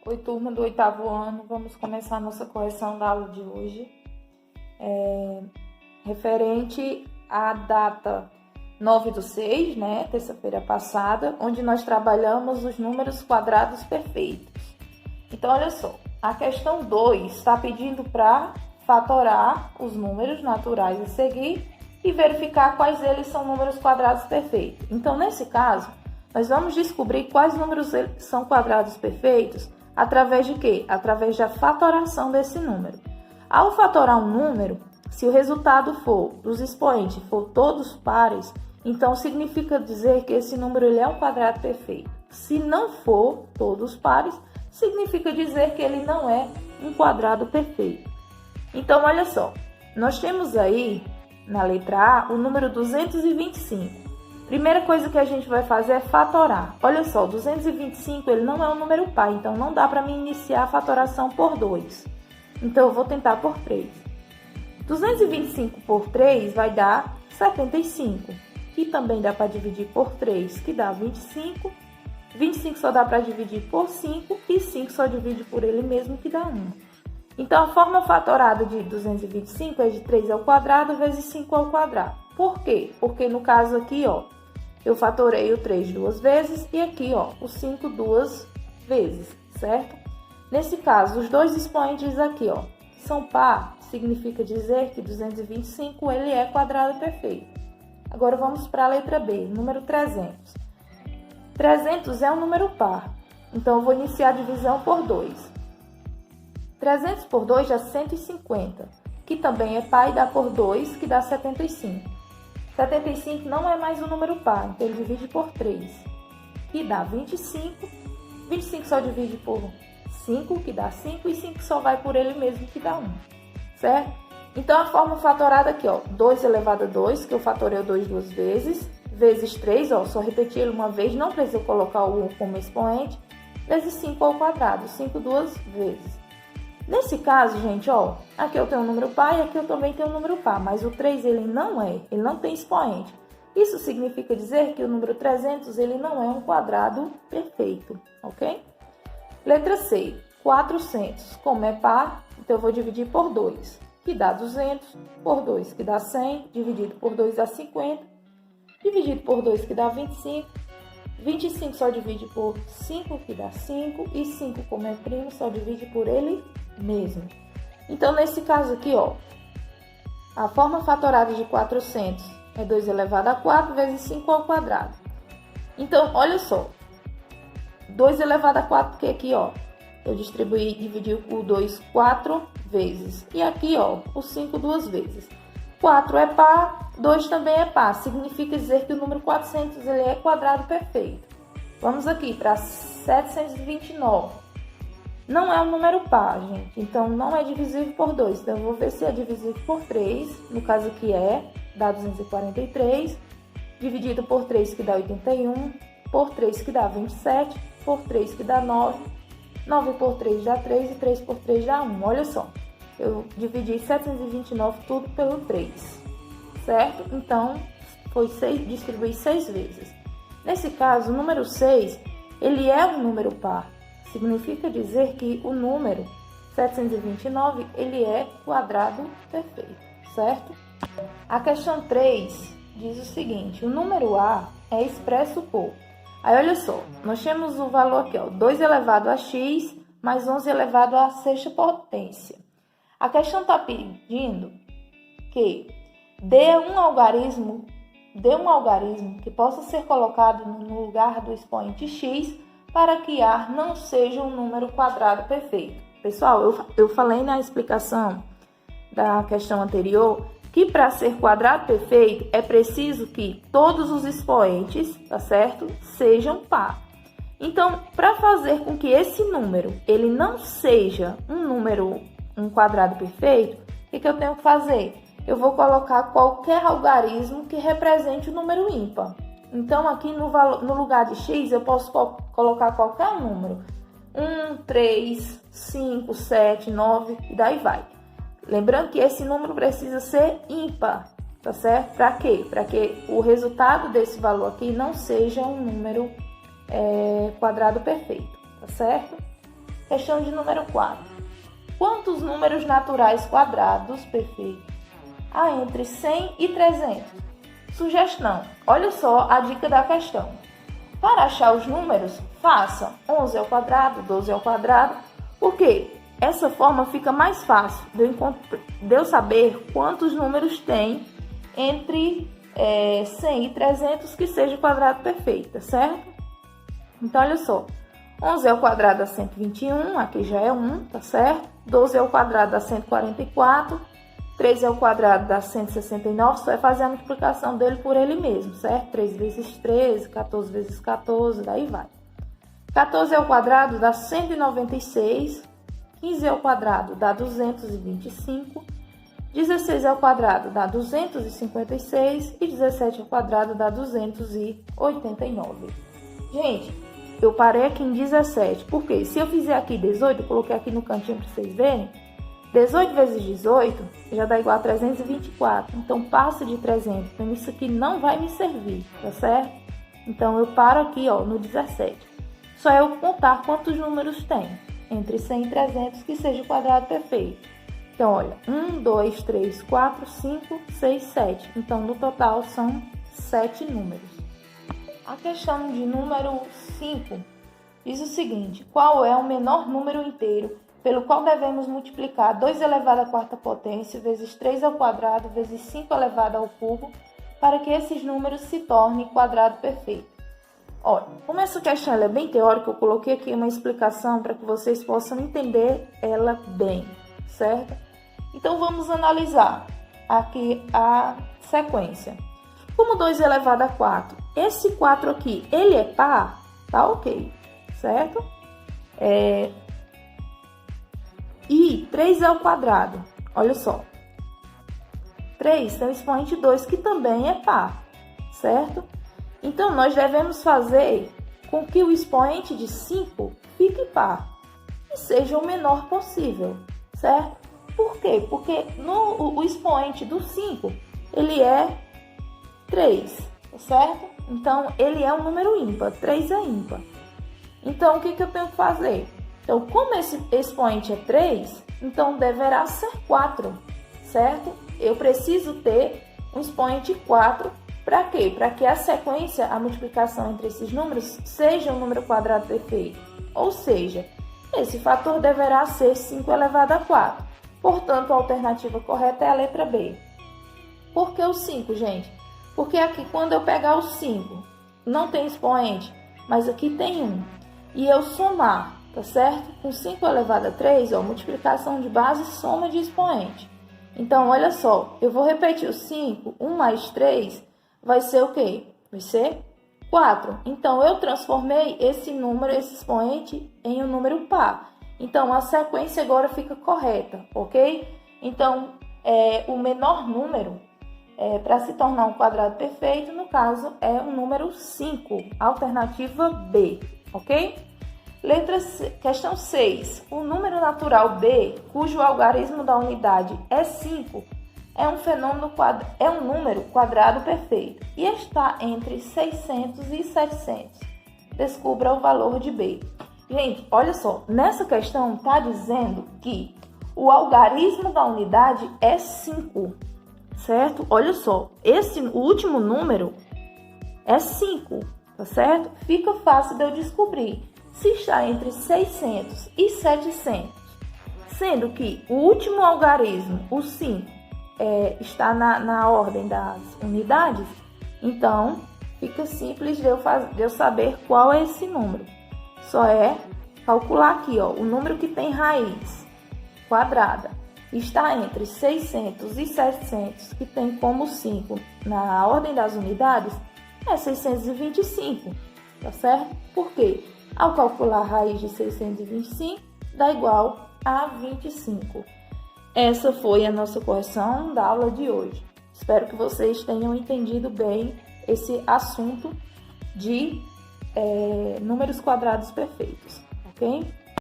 Oi, turma do 8º ano, vamos começar a nossa correção da aula de hoje, referente à data 9/6, né, terça-feira passada, onde nós trabalhamos os números quadrados perfeitos. Então, olha só, a questão 2 está pedindo para fatorar os números naturais a seguir e verificar quais eles são números quadrados perfeitos. Então, nesse caso, nós vamos descobrir quais números são quadrados perfeitos através de quê? Através da fatoração desse número. Ao fatorar um número, se o resultado dos expoentes for todos pares, então significa dizer que esse número ele é um quadrado perfeito. Se não for todos pares, significa dizer que ele não é um quadrado perfeito. Então, olha só, nós temos aí, na letra A, o número 225. Primeira coisa que a gente vai fazer é fatorar. Olha só, 225 ele não é um número par, então não dá para mim iniciar a fatoração por 2. Então, eu vou tentar por 3. 225 por 3 vai dar 75, que também dá para dividir por 3, que dá 25. 25 só dá para dividir por 5 e 5 só divide por ele mesmo, que dá 1. Então, a forma fatorada de 225 é de 3 ao quadrado vezes 5 ao quadrado. Por quê? Porque no caso aqui, ó, eu fatorei o 3 duas vezes e aqui, ó, o 5 duas vezes, certo? Nesse caso, os dois expoentes aqui, ó, são par, significa dizer que 225 ele é quadrado perfeito. Agora vamos para a letra B, número 300. 300 é um número par, então eu vou iniciar a divisão por 2. 300 por 2 dá 150, que também é par e dá por 2, que dá 75. 75 não é mais um número par, então ele divide por 3, que dá 25. 25 só divide por 5, que dá 5, e 5 só vai por ele mesmo, que dá 1, certo? Então, a forma fatorada aqui, ó, 2 elevado a 2, que eu fatorei o 2 duas vezes, vezes 3, ó, só repetir ele uma vez, não precisa colocar o 1 como expoente, vezes 5 ao quadrado, 5 duas vezes. Nesse caso, gente, ó, aqui eu tenho um número par e aqui eu também tenho um número par, mas o 3 ele não tem expoente. Isso significa dizer que o número 300 ele não é um quadrado perfeito, ok? Letra C, 400, como é par, então eu vou dividir por 2, que dá 200, por 2, que dá 100, dividido por 2 dá 50, dividido por 2, que dá 25, 25 só divide por 5, que dá 5, e 5, como é primo, só divide por ele mesmo. Então, nesse caso aqui, ó, a forma fatorada de 400 é 2 elevado a 4 vezes 5 ao quadrado. Então, olha só, 2 elevado a 4, porque aqui, ó, eu dividi o 2 4 vezes. E aqui, ó, o 5 duas vezes. 4 é par, 2 também é par. Significa dizer que o número 400 ele é quadrado perfeito. Vamos aqui para 729. Não é um número par, gente. Então, não é divisível por 2. Então, eu vou ver se é divisível por 3. No caso aqui dá 243. Dividido por 3, que dá 81. Por 3, que dá 27. Por 3, que dá 9. 9 por 3 dá 3 e 3 por 3 dá 1. Olha só. Eu dividi 729 tudo pelo 3, certo? Então, distribuí 6 vezes. Nesse caso, o número 6, ele é um número par. Significa dizer que o número 729, ele é quadrado perfeito, certo? A questão 3 diz o seguinte, o número A é expresso por... Aí, olha só, nós temos o valor aqui, ó, 2 elevado a x mais 11 elevado à sexta potência. A questão está pedindo que dê um algarismo que possa ser colocado no lugar do expoente x para que A não seja um número quadrado perfeito. Pessoal, eu falei na explicação da questão anterior que para ser quadrado perfeito é preciso que todos os expoentes, tá certo, sejam par. Então, para fazer com que esse número ele não seja um quadrado perfeito, o que eu tenho que fazer? Eu vou colocar qualquer algarismo que represente o número ímpar. Então, aqui no lugar de x, eu posso colocar qualquer número. 1, 3, 5, 7, 9 e daí vai. Lembrando que esse número precisa ser ímpar, tá certo? Para quê? Para que o resultado desse valor aqui não seja um número quadrado perfeito, tá certo? Questão de número 4. Quantos números naturais quadrados perfeitos há entre 100 e 300? Sugestão. Olha só a dica da questão. Para achar os números, faça 11 ao quadrado, 12 ao quadrado. Por quê? Essa forma fica mais fácil de eu saber quantos números tem entre 100 e 300 que seja quadrado perfeito, certo? Então, olha só. 11 ao quadrado dá 121, aqui já é 1, tá certo? 12 ao quadrado dá 144, 13 ao quadrado dá 169, só é fazer a multiplicação dele por ele mesmo, certo? 3 vezes 13, 14 vezes 14, daí vai. 14 ao quadrado dá 196, 15 ao quadrado dá 225, 16 ao quadrado dá 256 e 17 ao quadrado dá 289. Gente, eu parei aqui em 17, porque se eu fizer aqui 18, eu coloquei aqui no cantinho para vocês verem, 18 vezes 18 já dá igual a 324, então passa de 300, então isso aqui não vai me servir, tá certo? Então eu paro aqui, ó, no 17. Só eu contar quantos números tem entre 100 e 300 que seja o quadrado perfeito. Então, olha, 1, 2, 3, 4, 5, 6, 7. Então, no total, são 7 números. A questão de número 5 diz o seguinte: qual é o menor número inteiro pelo qual devemos multiplicar 2 elevado à quarta potência vezes 3 ao quadrado vezes 5 elevado ao cubo para que esses números se tornem quadrado perfeito? Olha, como essa questão ela é bem teórica, eu coloquei aqui uma explicação para que vocês possam entender ela bem, certo? Então, vamos analisar aqui a sequência. Como 2 elevado a 4, esse 4 aqui, ele é par, tá ok, certo? E 3 ao quadrado, olha só. 3 tem o expoente 2, que também é par, certo? Então, nós devemos fazer com que o expoente de 5 fique par e seja o menor possível, certo? Por quê? Porque o expoente do 5, ele é 3, certo? Então, ele é um número ímpar, 3 é ímpar. Então, o que eu tenho que fazer? Então, como esse expoente é 3, então deverá ser 4, certo? Eu preciso ter um expoente 4, para quê? Para que a sequência, a multiplicação entre esses números, seja um número quadrado perfeito. Ou seja, esse fator deverá ser 5 elevado a 4. Portanto, a alternativa correta é a letra B. Por que o 5, gente? Porque aqui, quando eu pegar o 5, não tem expoente, mas aqui tem 1. E eu somar, tá certo? Com 5 elevado a 3, ó, multiplicação de base, soma de expoente. Então, olha só, eu vou repetir o 5, 1 mais 3, vai ser o quê? Vai ser 4. Então, eu transformei esse número, esse expoente, em um número par. Então, a sequência agora fica correta, ok? Então, o menor número para se tornar um quadrado perfeito, no caso, é o número 5, alternativa B, ok? Letra C, questão 6. O número natural B, cujo algarismo da unidade é 5, é um número quadrado perfeito e está entre 600 e 700. Descubra o valor de B. Gente, olha só, nessa questão está dizendo que o algarismo da unidade é 5, certo? Olha só, o último número é 5, tá certo? Fica fácil de eu descobrir se está entre 600 e 700, sendo que o último algarismo, o 5, está na ordem das unidades. Então, fica simples de eu saber qual é esse número. Só é calcular aqui, ó, o número que tem raiz quadrada está entre 600 e 700, que tem como 5 na ordem das unidades, é 625, tá certo? Por quê? Ao calcular a raiz de 625, dá igual a 25. Essa foi a nossa correção da aula de hoje. Espero que vocês tenham entendido bem esse assunto de números quadrados perfeitos, ok?